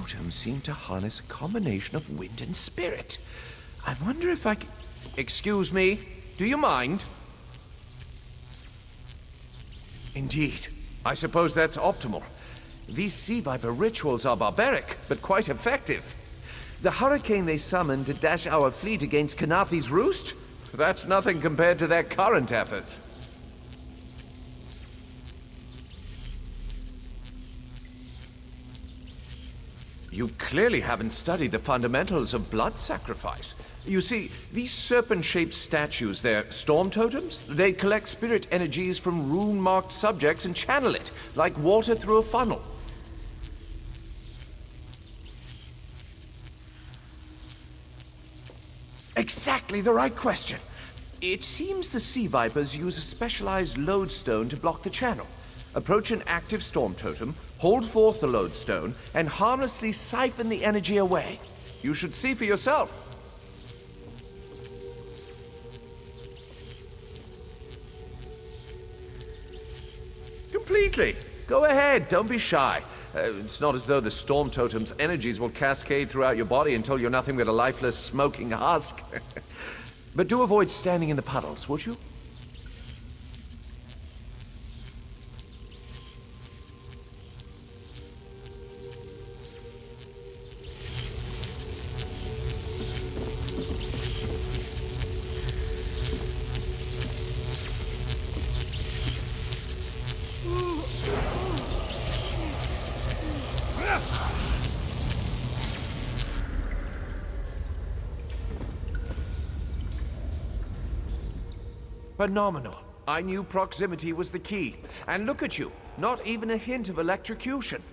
totems seem to harness a combination of wind and spirit. I wonder if I can... Excuse me, do you mind? Indeed. I suppose that's optimal. These sea viper rituals are barbaric, but quite effective. The hurricane they summoned to dash our fleet against Kanafi's roost? That's nothing compared to their current efforts. You clearly haven't studied the fundamentals of blood sacrifice. You see, these serpent-shaped statues, they're storm totems. They collect spirit energies from rune-marked subjects and channel it, like water through a funnel. Exactly the right question. It seems the sea vipers use a specialized lodestone to block the channel. Approach an active storm totem, hold forth the lodestone, and harmlessly siphon the energy away. You should see for yourself. Completely. Go ahead, don't be shy. It's not as though the storm totem's energies will cascade throughout your body until you're nothing but a lifeless, smoking husk. But do avoid standing in the puddles, would you? Phenomenal. I knew proximity was the key. And look at you, not even a hint of electrocution.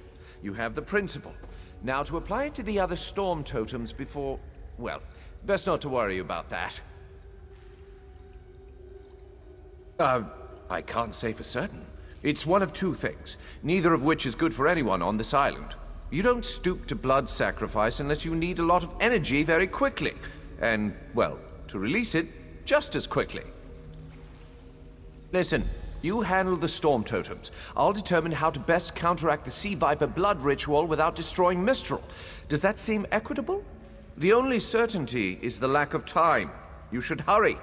You have the principle. Now to apply it to the other storm totems before... well, best not to worry about that. I can't say for certain. It's one of two things, neither of which is good for anyone on this island. You don't stoop to blood sacrifice unless you need a lot of energy very quickly. And, well, to release it, just as quickly. Listen, you handle the storm totems. I'll determine how to best counteract the Sea Viper blood ritual without destroying Mistral. Does that seem equitable? The only certainty is the lack of time. You should hurry.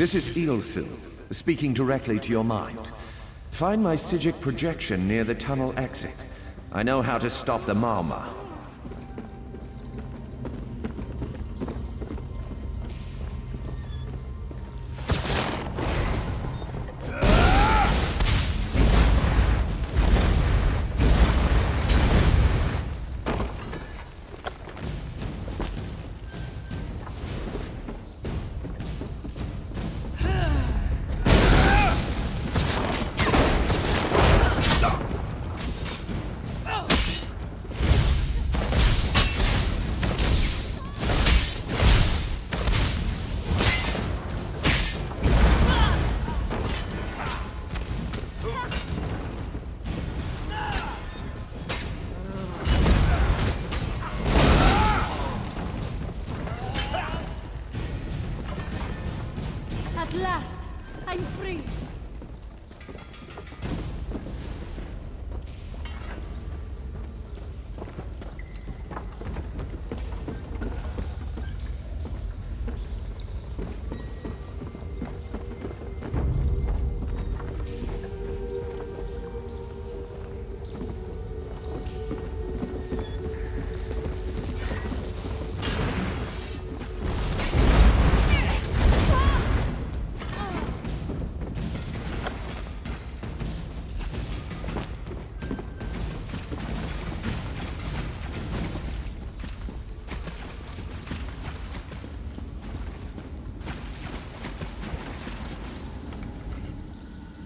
This is Ilsil, speaking directly to your mind. Find my Psijic projection near the tunnel exit. I know how to stop the Marma.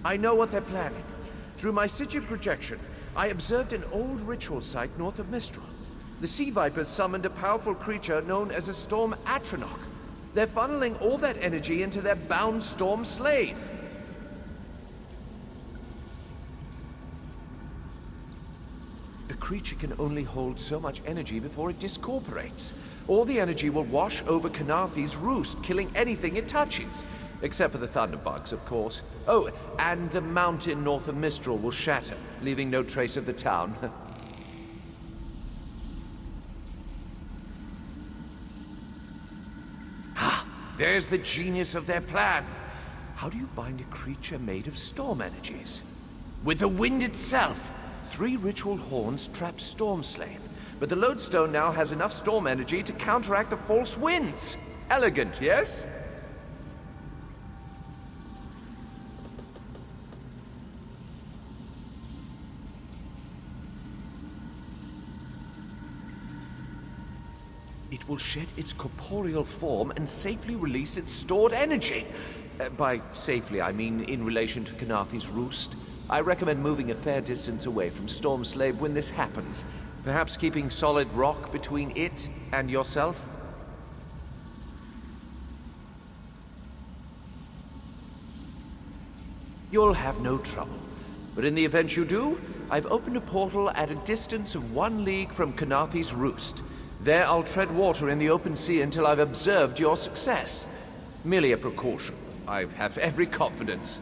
I know what they're planning. Through my Sigil projection, I observed an old ritual site north of Mistral. The Sea Vipers summoned a powerful creature known as a Storm Atronach. They're funneling all that energy into their bound Storm Slave. The creature can only hold so much energy before it discorporates. All the energy will wash over Canarthi's roost, killing anything it touches. Except for the thunderbugs, of course. Oh, and the mountain north of Mistral will shatter, leaving no trace of the town. There's the genius of their plan. How do you bind a creature made of storm energies? With the wind itself. 3 ritual horns trap Storm Slave, but the lodestone now has enough storm energy to counteract the false winds. Elegant, yes? It will shed its corporeal form and safely release its stored energy. By safely, I mean in relation to Canarthi's roost. I recommend moving a fair distance away from Storm Slave when this happens. Perhaps keeping solid rock between it and yourself? You'll have no trouble. But in the event you do, I've opened a portal at a distance of 1 league from Canarthi's roost. There I'll tread water in the open sea until I've observed your success. Merely a precaution. I have every confidence.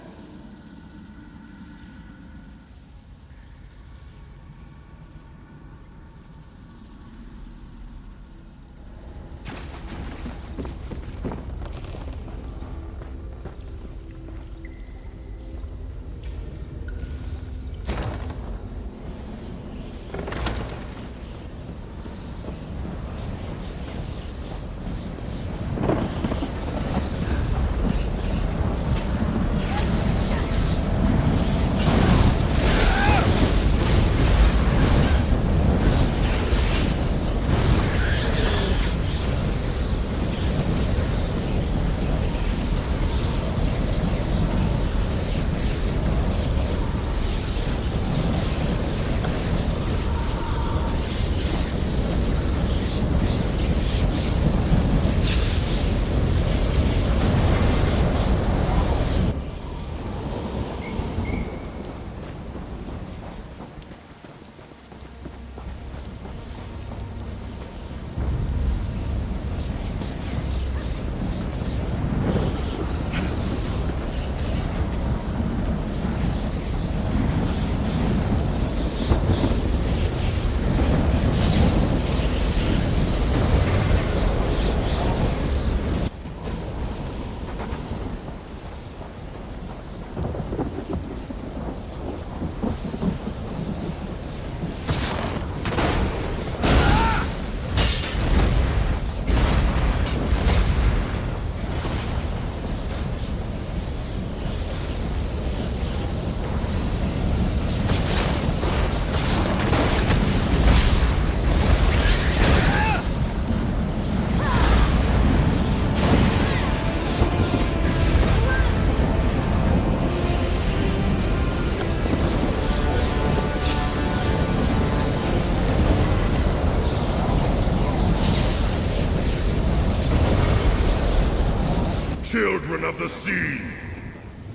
Children of the sea,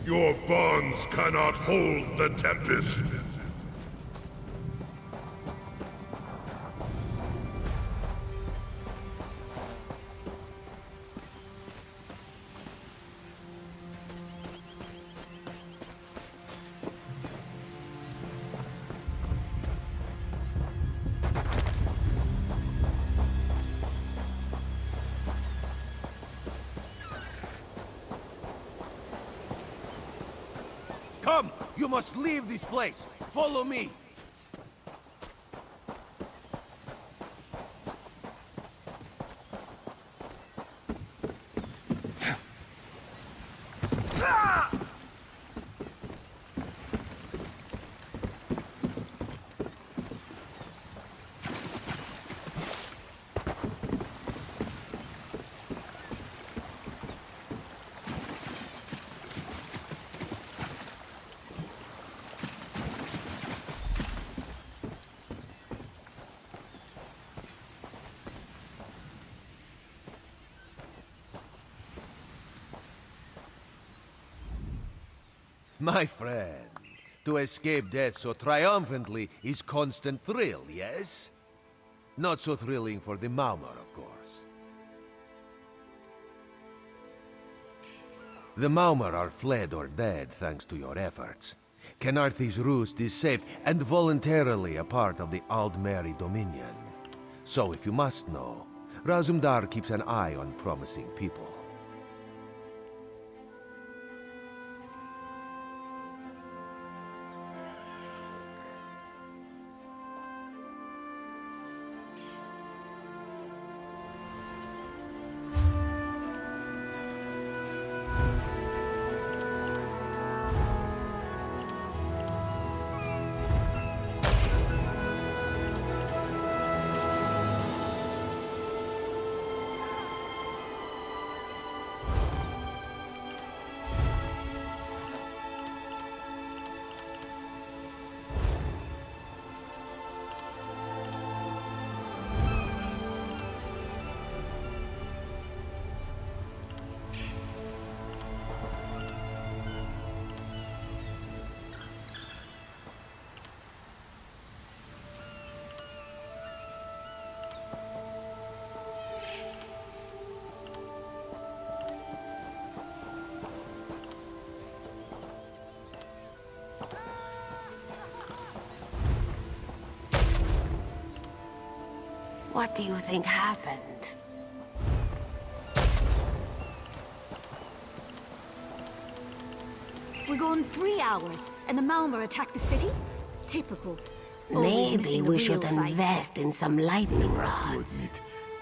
your bonds cannot hold the tempest. Come! You must leave this place! Follow me! My friend, to escape death so triumphantly is constant thrill, yes? Not so thrilling for the Maumar, of course. The Maumar are fled or dead thanks to your efforts. Kenarthi's roost is safe and voluntarily a part of the Aldmeri Dominion. So if you must know, Razumdar keeps an eye on promising people. What do you think happened? We're gone 3 hours, and the Malmer attacked the city? Typical. Always Maybe missing we the should real fight. invest in some lightning To rods. admit,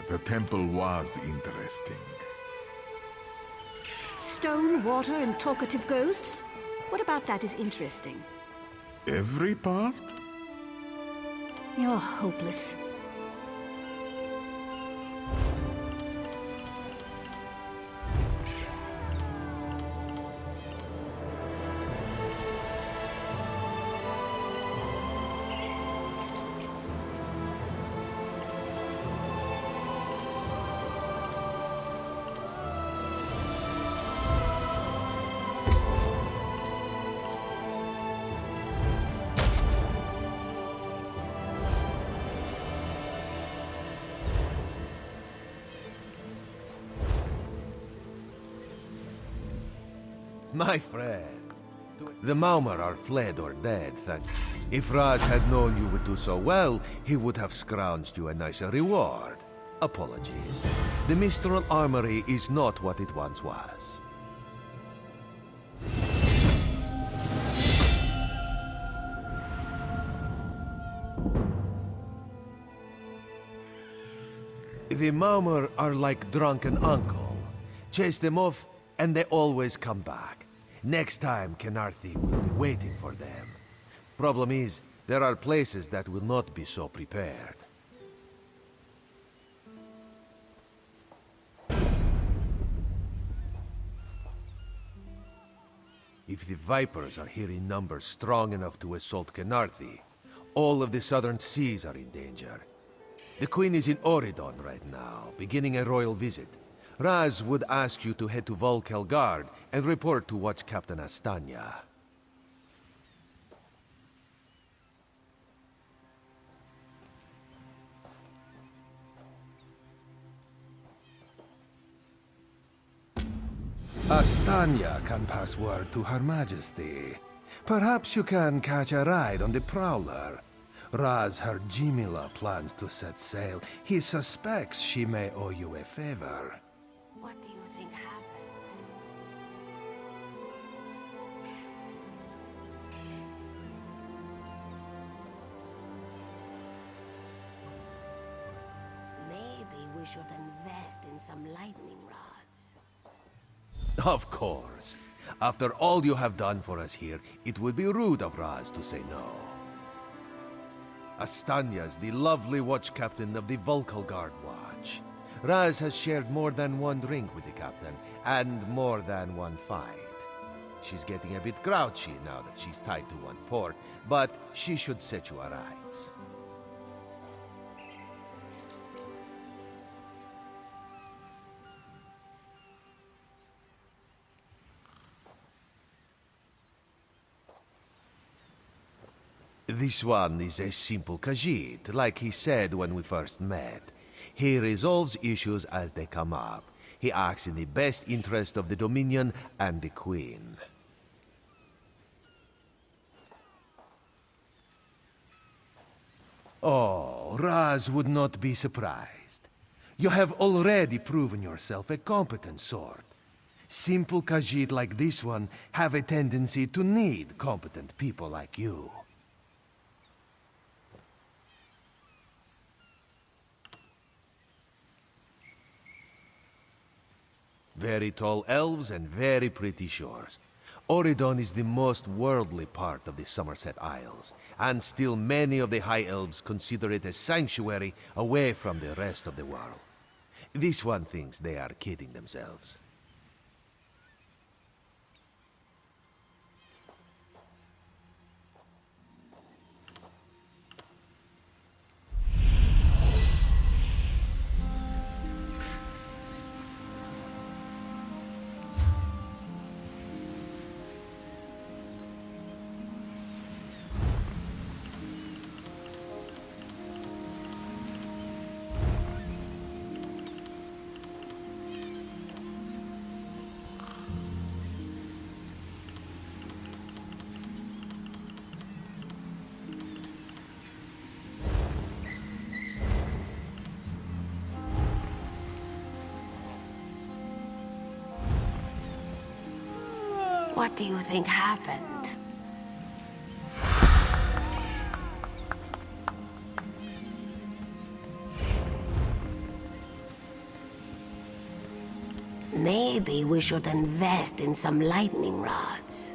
the temple was interesting. Stone, water, and talkative ghosts? What about that is interesting? Every part? You're hopeless. My friend, the Maumar are fled or dead, If Raz had known you would do so well, he would have scrounged you a nicer reward. Apologies. The Mistral Armory is not what it once was. The Maumar are like drunken uncle. Chase them off, and they always come back. Next time, Kenarthi will be waiting for them. Problem is, there are places that will not be so prepared. If the Vipers are here in numbers strong enough to assault Kenarthi, all of the southern seas are in danger. The Queen is in Oridon right now, beginning a royal visit. Raz would ask you to head to Volkelgard and report to Watch Captain Astanya. Astanya can pass word to Her Majesty. Perhaps you can catch a ride on the Prowler. Raz her Jimila plans to set sail. He suspects she may owe you a favor. What do you think happened? Maybe we should invest in some lightning rods. Of course. After all you have done for us here, it would be rude of Raz to say no. Astanya's the lovely watch captain of the Volkelgard Watch. Raz has shared more than one drink with the captain, and more than one fight. She's getting a bit grouchy now that she's tied to one port, but she should set you aright. This one is a simple Khajiit, like he said when we first met. He resolves issues as they come up. He acts in the best interest of the Dominion and the Queen. Oh, Raz would not be surprised. You have already proven yourself a competent sword. Simple Khajiit like this one have a tendency to need competent people like you. Very tall elves and very pretty shores. Oridon is the most worldly part of the Somerset Isles, and still many of the High Elves consider it a sanctuary away from the rest of the world. This one thinks they are kidding themselves. What do you think happened? Maybe we should invest in some lightning rods.